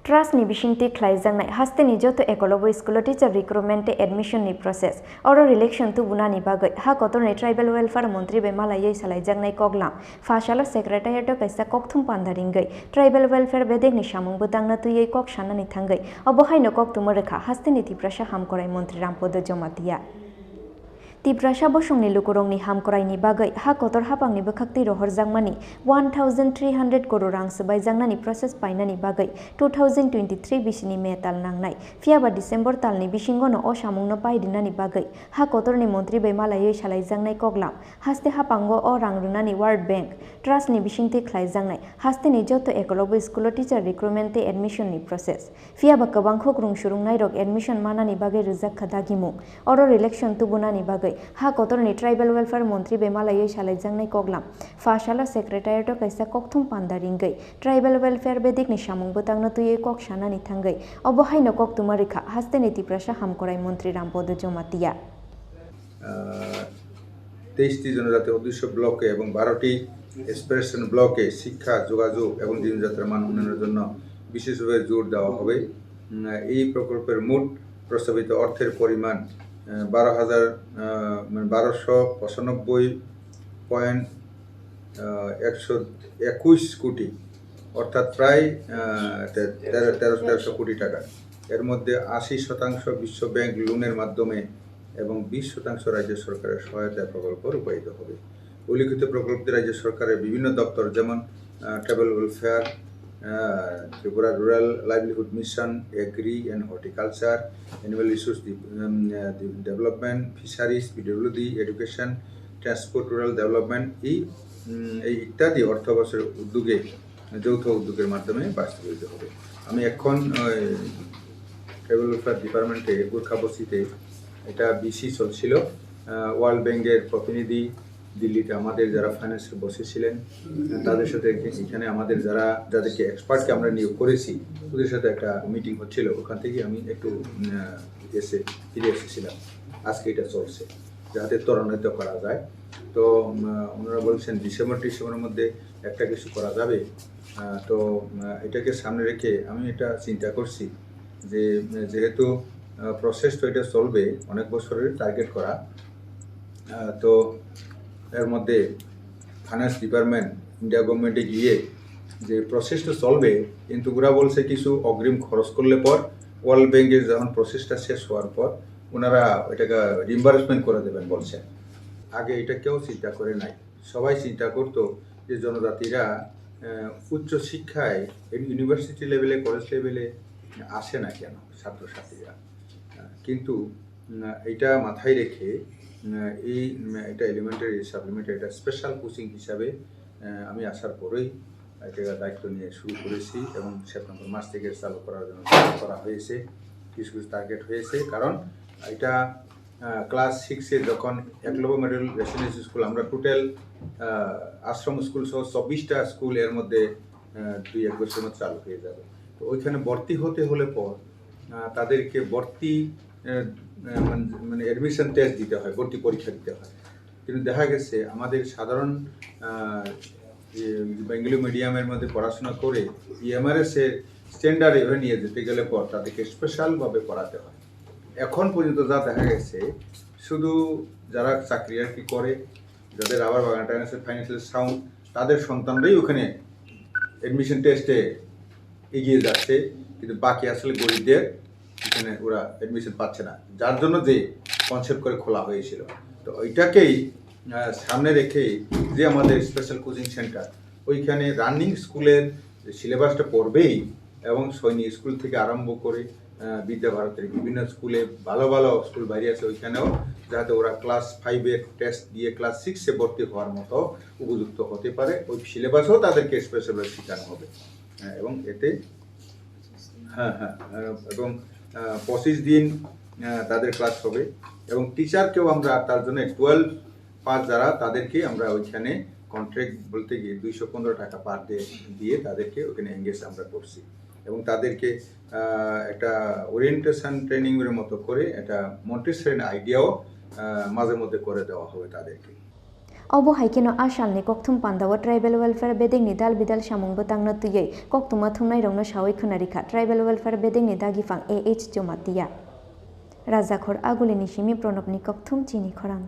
Trust ni Bisingtwi Khlaijaknai haste ni joto Eklavya Schoolo teacher recruitment admission ni process oro election tu bunani bagai ha kotor ni tribal welfare montri be malayai Khlaijaknai koglam fasalo secretariat kaisa kokthum pandaringai tribal welfare bedek ni samung butangna tuyei kok sanani thangai obohai no kok tumoreka haste ni Tripura hamkorai montri Rampodo Jomatia Tripura bosongni lukurongni hamkoraini bagai ha kotor hapangni bokakti rohorjangmani 1300 crore rang sabaijangni process painani bagai 2023 bisini May tal nangnai fiaba December talni bisingono o samungno paidinani bagai ha kotorni montri bai malayoi salaijangnai koglam haste hapango o rang runani World Bank Trust ni Bisingtwi Khlaijaknai haste ni joto Eklavya Schoolo teacher recruitment admission ni process fiaba kabangkhok rung surungnai rok admission manani bagai rujak khadagimung oro election tubunani bagai ha kotorni tribal welfare montri be malayoi Khlaijaknai koglam fasalo secretariat kaisa kokthum pandaringai tribal welfare bedik ni samung butangno tuyei kok sanani thangai obohai no kok tumarikha haste ni Tripura hamkorai montri Rampodo Jomatia 23টি জনজাতি উদ্দেশ্য ব্লকে এবং 12টি expression ব্লকে শিক্ষা যোগাযোগ এবং জীবনযাত্রার মান উন্নয়নের জন্য বিশেষভাবে জোর দেওয়া হবে। এই প্রকল্পের মোট প্রস্তাবিত অর্থের পরিমাণ 12,121 কোটি অর্থাৎ প্রায় 1300 কোটি টাকা। এর মধ্যে 80% বিশ্ব ব্যাংক লোনের মাধ্যমে এবং 20% রাজ্য সরকারের সহায়তায় প্রকল্প রূপায়িত হবে। উল্লিখিত প্রকল্পটি রাজ্য সরকারের বিভিন্ন দপ্তর যেমন tribal welfare, Tripura rural livelihood mission, agri and horticulture, animal resource development, fisheries, PWD, education, transport, rural development এই ইত্যাদি অর্থবর্ষের উদ্যোগে যৌথ উদ্যোগের মাধ্যমে বাস্তবায়িত হবে। আমি এখন ট্রাইবাল ওয়েলফেয়ার ডিপার্টমেন্টে গোর্খাবস্তিতে এটা বিসি চলছিল। ওয়ার্ল্ড ব্যাংকের প্রতিনিধি দিল্লিতে আমাদের যারা ফাইন্যান্সের বসেছিলেন তাদের সাথে এখানে আমাদের যাদেরকে এক্সপার্টকে আমরা নিয়োগ করেছি ওদের সাথে একটা মিটিং হচ্ছিল। ওখান থেকে আমি একটু ফিরে এসেছিলাম। আজকে এটা চলছে যাতে ত্বরান্বিত করা যায়। তো ওনারা বলছেন ডিসেম্বরের মধ্যে একটা কিছু করা যাবে। তো এটাকে সামনে রেখে আমি এটা চিন্তা করছি যে যেহেতু প্রসেস তো এটা চলবে অনেক বছরের টার্গেট করা, তো এর মধ্যে ফাইন্যান্স ডিপার্টমেন্ট ইন্ডিয়া গভর্নমেন্টে গিয়ে যে প্রসেসটা চলবে কিন্তু ওরা বলছে কিছু অগ্রিম খরচ করলে পর ওয়ার্ল্ড ব্যাংকের যখন প্রসেসটা শেষ হওয়ার পর ওনারা এটাকে রিম্বার্সমেন্ট করে দেবেন বলছেন। আগে এটা কেউ চিন্তা করে নাই। সবাই চিন্তা করতো যে জনজাতিরা উচ্চ শিক্ষায় ইউনিভার্সিটি লেভেলে কলেজ লেভেলে আসে না কেন ছাত্রছাত্রীরা, কিন্তু এটা মাথায় রেখে এটা এলিমেন্টারি সাপ্লিমেন্টারি এটা স্পেশাল কোচিং হিসাবে আমি আসার পরেই এটা দায়িত্ব নিয়ে শুরু করেছি এবং সেপ্টেম্বর মাস থেকে চালু করার জন্য করা হয়েছে। কিছু টার্গেট হয়েছে, কারণ এটা ক্লাস 6-এ যখন একলব্য মডেল রেসিডেন্সি স্কুল আমরা টোটাল আশ্রম স্কুল সহ 24টা স্কুল এর মধ্যে 2-1 বছরের মধ্যে চালু হয়ে যাবে। তো ওইখানে ভর্তি হতে হলে পর তাদেরকে ভর্তি মানে অ্যাডমিশন টেস্ট দিতে হয়, ভর্তি পরীক্ষা দিতে হয়। কিন্তু দেখা গেছে আমাদের সাধারণ বেঙ্গলি মিডিয়ামের মধ্যে পড়াশোনা করে এমআরএসের স্ট্যান্ডার্ড এভাবে নিয়ে যেতে গেলে পর তাদেরকে স্পেশালভাবে পড়াতে হয়। এখন পর্যন্ত যা দেখা গেছে শুধু যারা চাকরি আর কি করে, যাদের আবার ফাইন্যান্সিয়াল সাউন্ড তাদের সন্তানরাই ওখানে অ্যাডমিশন টেস্টে এগিয়ে যাচ্ছে, কিন্তু বাকি আসলে গরিবদের এখানে ওরা অ্যাডমিশন পাচ্ছে না, যার জন্য যে কনসেপ্ট করে খোলা হয়েছিল। তো ওইটাকেই সামনে রেখে যে আমাদের স্পেশাল কোচিং সেন্টার ওইখানে রানিং স্কুলের সিলেবাসটা পড়বেই এবং সৈনিক স্কুল থেকে আরম্ভ করে বিদ্যাভারতের বিভিন্ন স্কুলে ভালো ভালো স্কুল বাইরে আছে ওইখানেও যাতে ওরা ক্লাস 5-এর টেস্ট দিয়ে ক্লাস 6-এ ভর্তি হওয়ার মতো উপযুক্ত হতে পারে, ওই সিলেবাসও তাদেরকে স্পেশালভাবে শেখানো হবে। এবং এতে এবং 25 দিন তাদের ক্লাস হবে এবং টিচারকেও আমরা তার জন্য 12 পাস যারা তাদেরকে আমরা ওইখানে কন্ট্রাক্ট বলতে গিয়ে 215 টাকা পার ডে দিয়ে তাদেরকে ওখানে এঙ্গেজ আমরা করছি এবং তাদেরকে একটা ওরিয়েন্টেশন ট্রেনিংয়ের মতো করে একটা মন্টেসরি আইডিয়াও মাঝে মধ্যে করে দেওয়া হবে তাদেরকে। Obo haikino asalni kokthum pandawa tribal welfare beding ni dal bidal samung botangna tuyei koktuma thungnai rongno sawai khonarikha tribal welfare beding ni dagifang AH jomatia Rajakhor agulini simi pronobni kokthum Chini Khorang